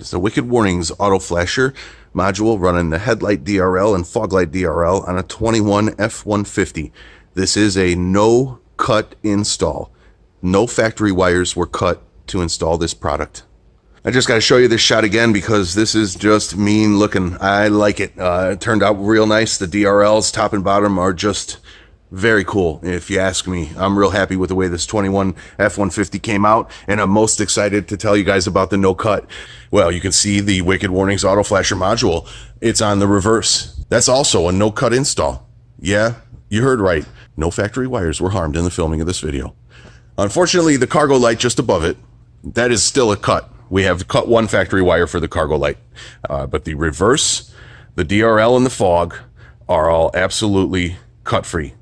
It's the Wicked Warnings auto flasher module running the headlight DRL and fog light DRL on a 21 F-150. This is a no cut install. No factory wires were cut to install this product. I just got to show you this shot again because this is just mean looking. I like it. It turned out real nice. The DRLs top and bottom are just very cool, if you ask me. I'm real happy with the way this 21 F-150 came out, and I'm most excited to tell you guys about the no cut. Well, you can see the Wicked Warnings auto flasher module. It's on the reverse. That's also a no cut install. Yeah, you heard right. No factory wires were harmed in the filming of this video. Unfortunately, the cargo light just above it, that is still a cut. We have cut one factory wire for the cargo light, but the reverse, the DRL and the fog are all absolutely cut free.